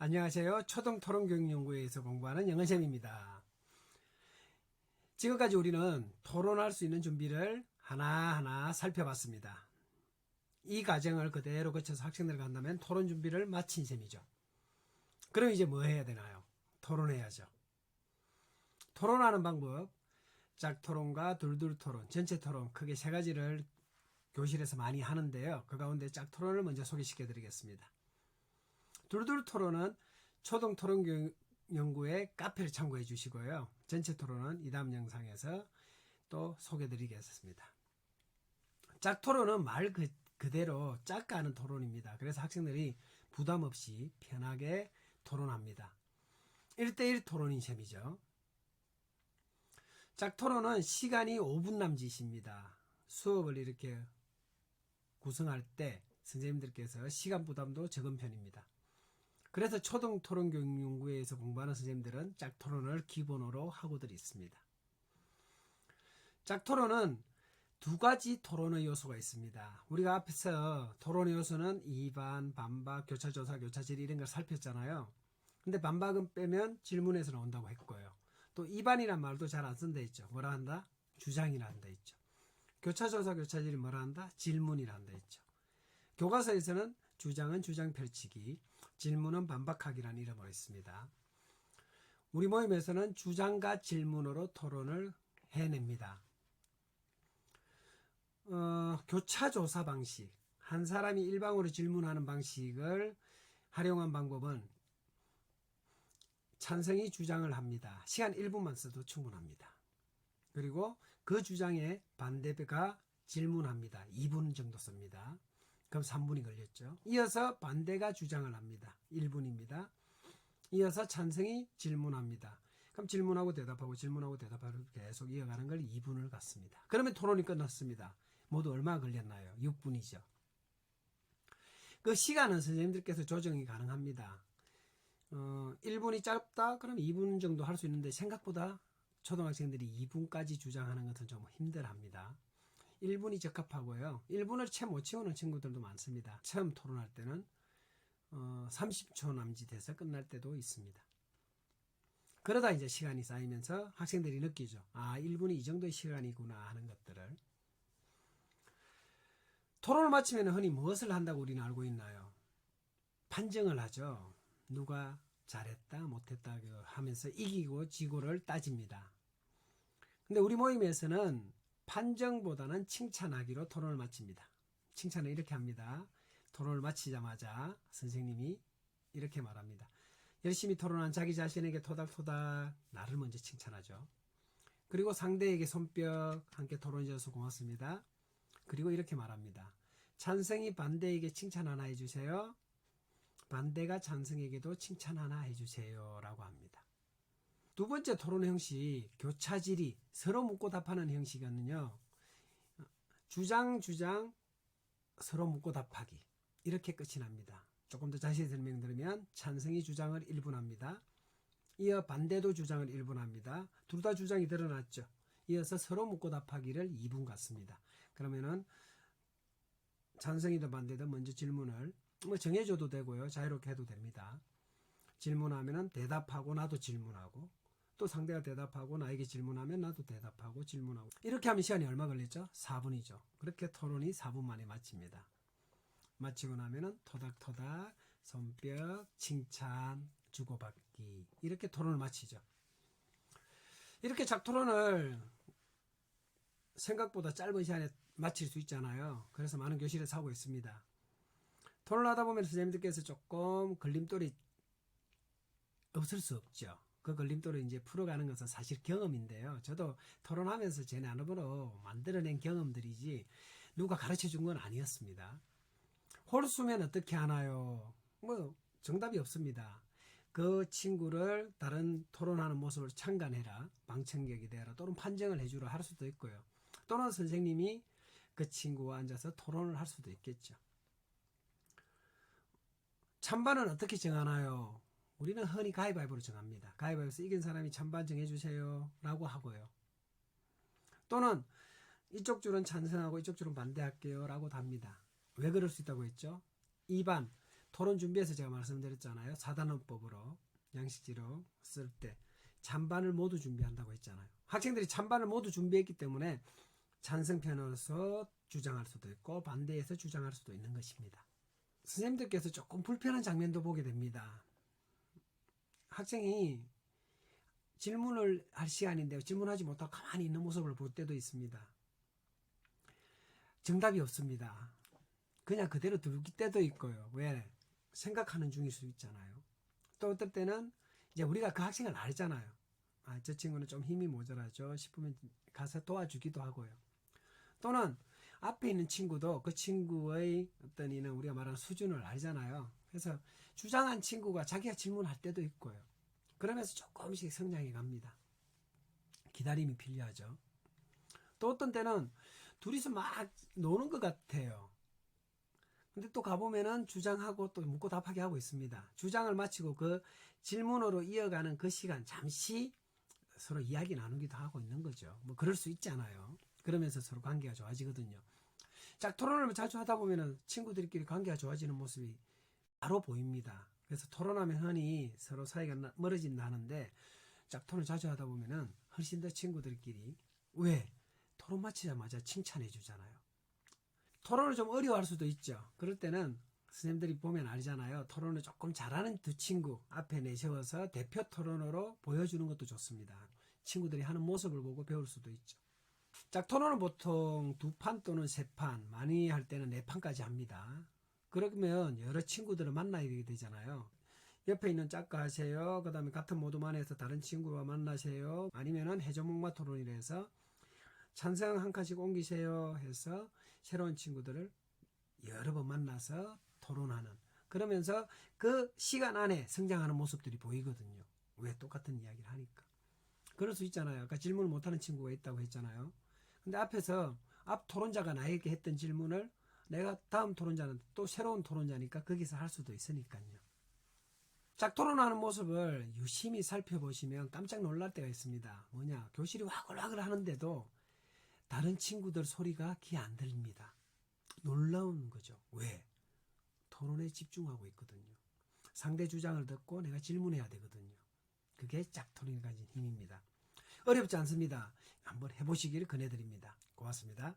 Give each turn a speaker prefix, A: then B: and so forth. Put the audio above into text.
A: 안녕하세요. 초등토론교육연구회에서 공부하는 영은쌤입니다. 지금까지 우리는 토론할 수 있는 준비를 하나하나 살펴봤습니다. 이 과정을 그대로 거쳐서 학생들 간다면 토론 준비를 마친 셈이죠. 그럼 이제 뭐 해야 되나요? 토론해야죠. 토론하는 방법, 짝토론과 둘둘토론, 전체토론 크게 세 가지를 교실에서 많이 하는데요. 그 가운데 짝토론을 먼저 소개시켜 드리겠습니다. 둘둘토론은 초등토론연구회 카페를 참고해 주시고요. 전체 토론은 이 다음 영상에서 또 소개해 드리겠습니다. 짝토론은 말 그대로 짝가 하는 토론입니다. 그래서 학생들이 부담 없이 편하게 토론합니다. 1대1 토론인 셈이죠. 짝토론은 시간이 5분 남짓입니다. 수업을 이렇게 구성할 때 선생님들께서 시간 부담도 적은 편입니다. 그래서 초등토론교육연구회에서 공부하는 선생님들은 짝토론을 기본으로 하고들 있습니다. 짝토론은 두 가지 토론의 요소가 있습니다. 우리가 앞에서 토론의 요소는 이반, 반박, 교차조사, 교차질의 이런 걸 살폈잖아요. 근데 반박은 빼면 질문에서 나온다고 했고요. 또 이반이란 말도 잘 안 쓴다 했죠. 뭐라 한다? 주장이라 한다 했죠. 교차조사, 교차질이 뭐라 한다? 질문이라 한다 했죠. 교과서에서는 주장은 주장 펼치기, 질문은 반박하기라는 이름으로 있습니다. 우리 모임에서는 주장과 질문으로 토론을 해냅니다. 교차조사 방식, 한 사람이 일방으로 질문하는 방식을 활용한 방법은 찬성이 주장을 합니다. 시간 1분만 써도 충분합니다. 그리고 그 주장에 반대가 질문합니다. 2분 정도 씁니다. 그럼 3분이 걸렸죠. 이어서 반대가 주장을 합니다. 1분입니다. 이어서 찬성이 질문합니다. 그럼 질문하고 대답하고 질문하고 대답하고 계속 이어가는 걸 2분을 갖습니다. 그러면 토론이 끝났습니다. 모두 얼마 걸렸나요? 6분이죠. 그 시간은 선생님들께서 조정이 가능합니다. 1분이 짧다? 그럼 2분 정도 할 수 있는데 생각보다 초등학생들이 2분까지 주장하는 것은 좀 힘들합니다. 1분이 적합하고요. 1분을 채 못 채우는 친구들도 많습니다. 처음 토론할 때는 30초 남짓해서 끝날 때도 있습니다. 그러다 이제 시간이 쌓이면서 학생들이 느끼죠. 1분이 이 정도의 시간이구나 하는 것들을. 토론을 마치면 흔히 무엇을 한다고 우리는 알고 있나요? 판정을 하죠. 누가 잘했다 못했다 하면서 이기고 지고를 따집니다. 근데 우리 모임에서는 판정보다는 칭찬하기로 토론을 마칩니다. 칭찬을 이렇게 합니다. 토론을 마치자마자 선생님이 이렇게 말합니다. 열심히 토론한 자기 자신에게 토닥토닥 나를 먼저 칭찬하죠. 그리고 상대에게 손뼉 함께 토론해줘서 고맙습니다. 그리고 이렇게 말합니다. 찬성이 반대에게 칭찬 하나 해주세요. 반대가 찬성에게도 칭찬 하나 해주세요 라고 합니다. 두 번째 토론 형식, 교차질의, 서로 묻고 답하는 형식은요, 주장, 서로 묻고 답하기. 이렇게 끝이 납니다. 조금 더 자세히 설명드리면, 찬성이 주장을 1분 합니다. 이어 반대도 주장을 1분 합니다. 둘 다 주장이 드러났죠. 이어서 서로 묻고 답하기를 2분 갖습니다. 그러면은, 찬성이든 반대든 먼저 질문을 정해줘도 되고요. 자유롭게 해도 됩니다. 질문하면은 대답하고 나도 질문하고, 또 상대가 대답하고 나에게 질문하면 나도 대답하고 질문하고, 이렇게 하면 시간이 얼마 걸리죠? 4분이죠. 그렇게 토론이 4분 만에 마칩니다. 마치고 나면은 토닥토닥, 손뼉, 칭찬, 주고받기, 이렇게 토론을 마치죠. 이렇게 작토론을 생각보다 짧은 시간에 마칠 수 있잖아요. 그래서 많은 교실에서 하고 있습니다. 토론을 하다 보면 선생님들께서 조금 걸림돌이 없을 수 없죠. 그 걸림돌을 이제 풀어가는 것은 사실 경험인데요. 저도 토론하면서 제 나름으로 만들어낸 경험들이지 누가 가르쳐 준 건 아니었습니다. 홀수면 어떻게 하나요? 정답이 없습니다. 그 친구를 다른 토론하는 모습을 참관해라, 방청객이 되라, 또는 판정을 해주라 할 수도 있고요. 또는 선생님이 그 친구와 앉아서 토론을 할 수도 있겠죠. 찬반은 어떻게 정하나요? 우리는 흔히 가위바위보로 정합니다. 가위바위보에서 이긴 사람이 찬반 정해주세요 라고 하고요. 또는 이쪽 줄은 찬성하고 이쪽 줄은 반대할게요 라고도 합니다. 왜 그럴 수 있다고 했죠? 2반 토론 준비해서 제가 말씀드렸잖아요. 4단원법으로 양식지로 쓸 때 찬반을 모두 준비한다고 했잖아요. 학생들이 찬반을 모두 준비했기 때문에 찬성편으로서 주장할 수도 있고 반대해서 주장할 수도 있는 것입니다. 선생님들께서 조금 불편한 장면도 보게 됩니다. 학생이 질문을 할 시간인데 질문하지 못하고 가만히 있는 모습을 볼 때도 있습니다. 정답이 없습니다. 그냥 그대로 두기 때도 있고요. 왜? 생각하는 중일 수 있잖아요. 또 어떨 때는 이제 우리가 그 학생을 알잖아요. 아, 저 친구는 좀 힘이 모자라죠 싶으면 가서 도와주기도 하고요. 또는 앞에 있는 친구도 그 친구의 어떤 이는 우리가 말하는 수준을 알잖아요. 그래서 주장한 친구가 자기가 질문할 때도 있고요. 그러면서 조금씩 성장해 갑니다. 기다림이 필요하죠. 또 어떤 때는 둘이서 막 노는 것 같아요. 근데 또 가보면은 주장하고 또 묻고 답하게 하고 있습니다. 주장을 마치고 그 질문으로 이어가는 그 시간 잠시 서로 이야기 나누기도 하고 있는 거죠. 뭐 그럴 수 있잖아요. 그러면서 서로 관계가 좋아지거든요. 짝 토론을 자주 하다 보면은 친구들끼리 관계가 좋아지는 모습이 바로 보입니다. 그래서 토론하면 흔히 서로 사이가 멀어진다는데 짝토론을 자주 하다 보면은 훨씬 더 친구들끼리 왜? 토론 마치자마자 칭찬해 주잖아요. 토론을 좀 어려워할 수도 있죠. 그럴 때는 선생님들이 보면 알잖아요. 토론을 조금 잘하는 두 친구 앞에 내세워서 대표 토론으로 보여주는 것도 좋습니다. 친구들이 하는 모습을 보고 배울 수도 있죠. 짝토론은 보통 2판 또는 3판, 많이 할 때는 4판까지 합니다. 그러면 여러 친구들을 만나게 되잖아요. 옆에 있는 짝과 하세요. 그 다음에 같은 모드만 해서 다른 친구와 만나세요. 아니면은 해조목마 토론이라 해서 찬성 한 칸씩 옮기세요 해서 새로운 친구들을 여러 번 만나서 토론하는, 그러면서 그 시간 안에 성장하는 모습들이 보이거든요. 왜? 똑같은 이야기를 하니까. 그럴 수 있잖아요. 아까 질문을 못하는 친구가 있다고 했잖아요. 근데 앞에서 앞 토론자가 나에게 했던 질문을 내가 다음 토론자는 또 새로운 토론자니까 거기서 할 수도 있으니까요. 짝토론하는 모습을 유심히 살펴보시면 깜짝 놀랄 때가 있습니다. 뭐냐? 교실이 와글와글 하는데도 다른 친구들 소리가 귀에 안 들립니다. 놀라운 거죠. 왜? 토론에 집중하고 있거든요. 상대 주장을 듣고 내가 질문해야 되거든요. 그게 짝토론이 가진 힘입니다. 어렵지 않습니다. 한번 해보시기를 권해드립니다. 고맙습니다.